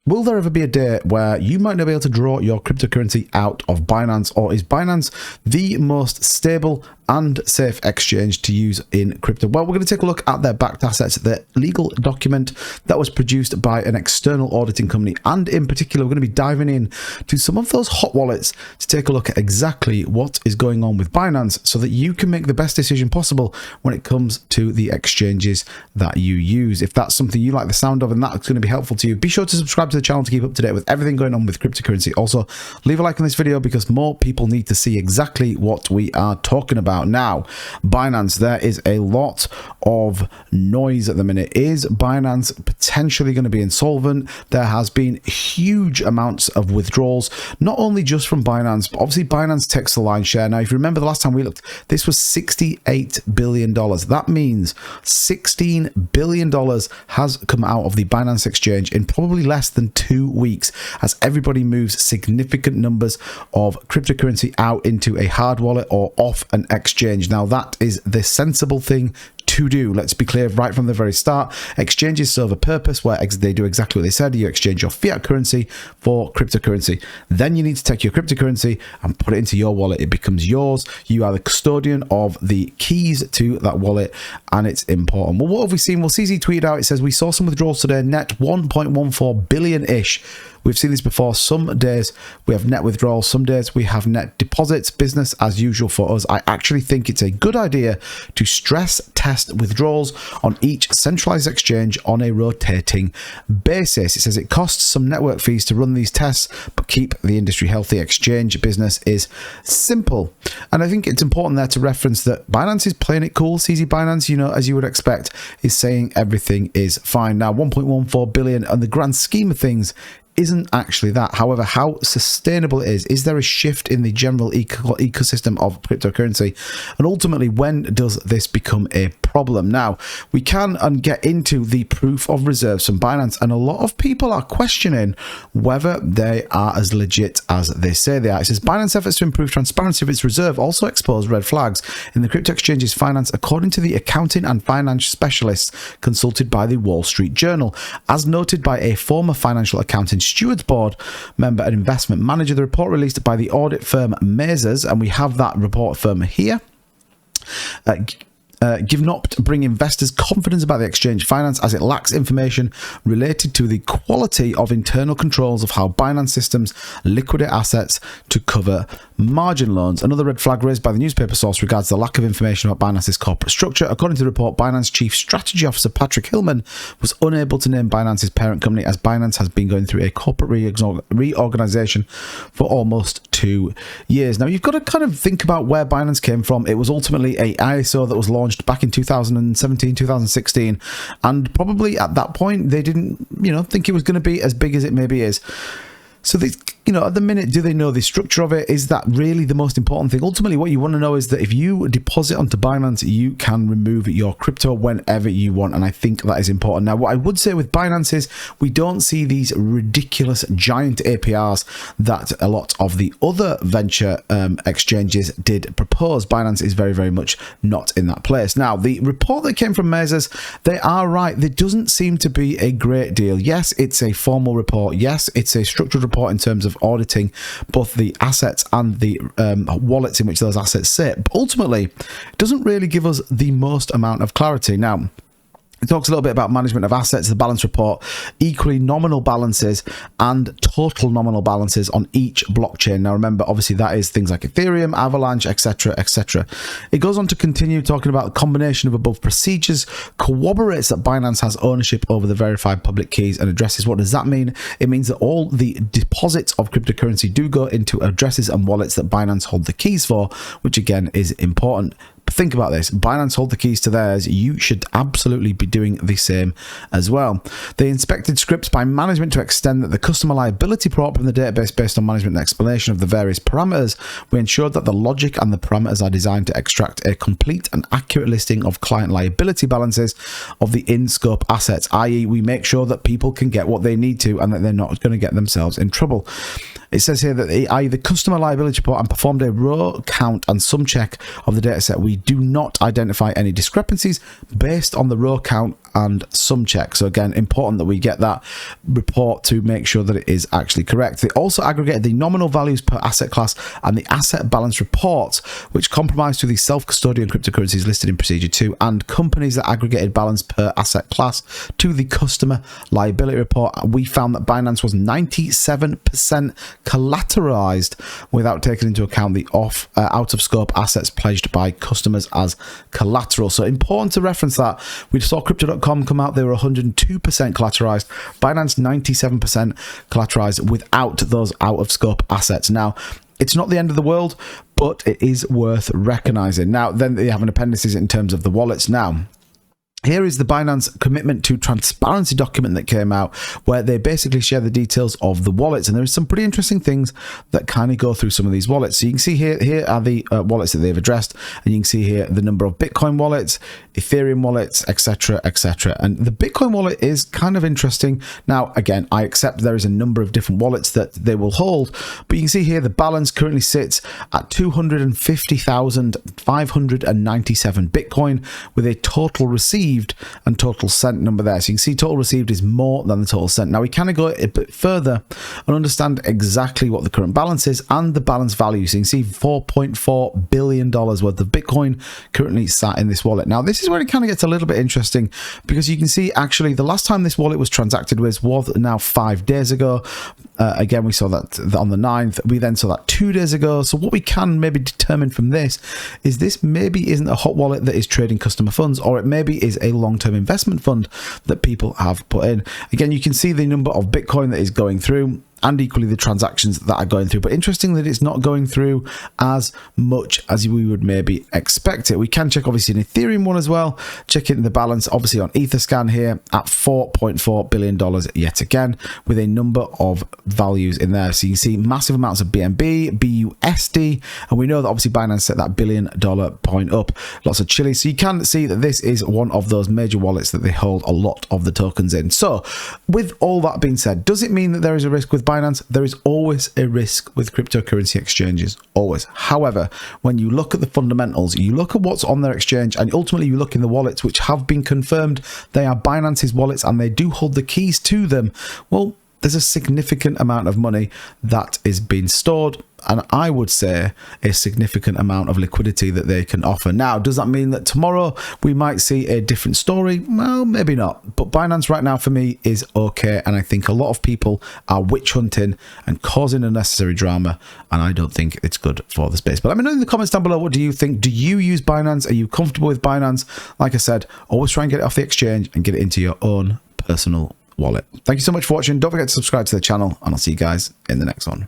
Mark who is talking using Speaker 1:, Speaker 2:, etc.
Speaker 1: Will there ever be a day where you might not be able to draw your cryptocurrency out of Binance, or is Binance the most stable and safe exchange to use in crypto? Well, we're going to take a look at their backed assets, the legal document that was produced by an external auditing company, and in particular, we're going to be diving in to some of those hot wallets to take a look at exactly what is going on with Binance so that you can make the best decision possible when it comes to the exchanges that you use. If that's something you like the sound of and that's going to be helpful to you, be sure to subscribe to the channel to keep up to date with everything going on with cryptocurrency. Also, leave a like on this video because more people need to see exactly what we are talking about. Now, Binance, there is a lot of noise at the minute. Is Binance potentially going to be insolvent? There has been huge amounts of withdrawals, not only just from Binance, but obviously Binance takes the lion's share. Now, if you remember the last time we looked, this was $68 billion. That means $16 billion has come out of the Binance exchange in probably less than 2 weeks, as everybody moves significant numbers of cryptocurrency out into a hard wallet or off an exchange. Now, that is the sensible thing to do. Let's be clear right from the very start. Exchanges serve a purpose where they do exactly what they said. You exchange your fiat currency for cryptocurrency. Then you need to take your cryptocurrency and put it into your wallet. It becomes yours. You are the custodian of the keys to that wallet, and it's important. Well, what have we seen? Well, CZ tweeted out, it says, we saw some withdrawals today, net 1.14 billion-ish. We've seen this before. Some days we have net withdrawals, some days we have net deposits. Business as usual for us. I actually think it's a good idea to stress test withdrawals on each centralized exchange on a rotating basis. It says it costs some network fees to run these tests, but keep the industry healthy. Exchange business is simple. And I think it's important there to reference that Binance is playing it cool. CZ Binance, you know, as you would expect, is saying everything is fine. Now, 1.14 billion on the grand scheme of things isn't actually that. However, how sustainable it is there a shift in the general ecosystem of cryptocurrency? And ultimately, when does this become a problem? Now, we can get into the proof of reserves from Binance, and a lot of people are questioning whether they are as legit as they say they are. It says, Binance efforts to improve transparency of its reserve also expose red flags in the crypto exchange's finance, according to the accounting and finance specialists consulted by the Wall Street Journal. As noted by a former financial accounting stewards board member and investment manager, the report released by the audit firm Mazars, and we have that report firm here, give not bring investors confidence about the exchange finance, as it lacks information related to the quality of internal controls of how Binance systems liquidate assets to cover margin loans. Another red flag raised by the newspaper source regards the lack of information about Binance's corporate structure. According to the report, Binance Chief Strategy Officer Patrick Hillman was unable to name Binance's parent company, as Binance has been going through a corporate reorganization for almost 2 years. Now, you've got to kind of think about where Binance came from. It was ultimately a ISO that was launched back in 2017, 2016, and probably at that point they didn't, think it was going to be as big as it maybe is. So they, at the minute, do they know the structure of it? Is that really the most important thing? Ultimately, what you want to know is that if you deposit onto Binance, you can remove your crypto whenever you want. And I think that is important. Now, what I would say with Binance is we don't see these ridiculous giant APRs that a lot of the other venture exchanges did propose. Binance is very, very much not in that place. Now, the report that came from Mazars, they are right. There doesn't seem to be a great deal. Yes, it's a formal report. Yes, it's a structured report in terms of auditing both the assets and the wallets in which those assets sit. But ultimately, it doesn't really give us the most amount of clarity. Now, it talks a little bit about management of assets, the balance report, equally nominal balances and total nominal balances on each blockchain. Now, remember, obviously, that is things like Ethereum, Avalanche, etc., etc. It goes on to continue talking about the combination of above procedures, corroborates that Binance has ownership over the verified public keys and addresses. What does that mean? It means that all the deposits of cryptocurrency do go into addresses and wallets that Binance hold the keys for, which again is important. Think about this. Binance hold the keys to theirs. You should absolutely be doing the same as well. They inspected scripts by management to extend that the customer liability prop in the database based on management and explanation of the various parameters. We ensured that the logic and the parameters are designed to extract a complete and accurate listing of client liability balances of the in-scope assets, i.e. we make sure that people can get what they need to and that they're not going to get themselves in trouble. It says here that the customer liability report and performed a row count and sum check of the data set. We do not identify any discrepancies based on the row count and sum check. So again, important that we get that report to make sure that it is actually correct. They also aggregated the nominal values per asset class and the asset balance reports, which comprise to the self-custodian cryptocurrencies listed in procedure 2 and companies that aggregated balance per asset class to the customer liability report. We found that Binance was 97% collateralized without taking into account the out of scope assets pledged by customers as collateral. So important to reference that. We saw crypto.com come out, they were 102% collateralized. Binance 97% collateralized without those out of scope assets. Now, it's not the end of the world, but it is worth recognizing. Now, then they have an appendices in terms of the wallets. Now, here is the Binance commitment to transparency document that came out, where they basically share the details of the wallets. And there are some pretty interesting things that kind of go through some of these wallets. So you can see here are the wallets that they've addressed. And you can see here the number of Bitcoin wallets, Ethereum wallets, etc., etc. And the Bitcoin wallet is kind of interesting. Now, again, I accept there is a number of different wallets that they will hold. But you can see here the balance currently sits at 250,597 Bitcoin with a total received and total sent number there. So you can see total received is more than the total sent. Now we kind of go a bit further and understand exactly what the current balance is and the balance value. So you can see $4.4 billion worth of Bitcoin currently sat in this wallet. Now this is where it kind of gets a little bit interesting, because you can see actually the last time this wallet was transacted was now 5 days ago. Again, we saw that on the 9th. We then saw that 2 days ago. So what we can maybe determine from this is this maybe isn't a hot wallet that is trading customer funds, or it maybe is a long-term investment fund that people have put in. Again, you can see the number of Bitcoin that is going through, and equally the transactions that are going through. But interesting that it's not going through as much as we would maybe expect it. We can check obviously an Ethereum one as well. Check in the balance obviously on Etherscan here at $4.4 billion yet again, with a number of values in there. So you can see massive amounts of BNB, BUSD, and we know that obviously Binance set that $1 billion point up. Lots of chili. So you can see that this is one of those major wallets that they hold a lot of the tokens in. So with all that being said, does it mean that there is a risk with Binance? There is always a risk with cryptocurrency exchanges, always. However, when you look at the fundamentals, you look at what's on their exchange, and ultimately you look in the wallets which have been confirmed they are Binance's wallets and they do hold the keys to them, well, there's a significant amount of money that is being stored, and I would say a significant amount of liquidity that they can offer. Now, does that mean that tomorrow we might see a different story? Well, maybe not. But Binance right now for me is okay, and I think a lot of people are witch hunting and causing unnecessary drama, and I don't think it's good for the space. But let me know in the comments down below, what do you think? Do you use Binance? Are you comfortable with Binance? Like I said, always try and get it off the exchange and get it into your own personal wallet. Thank you so much for watching. Don't forget to subscribe to the channel, and I'll see you guys in the next one.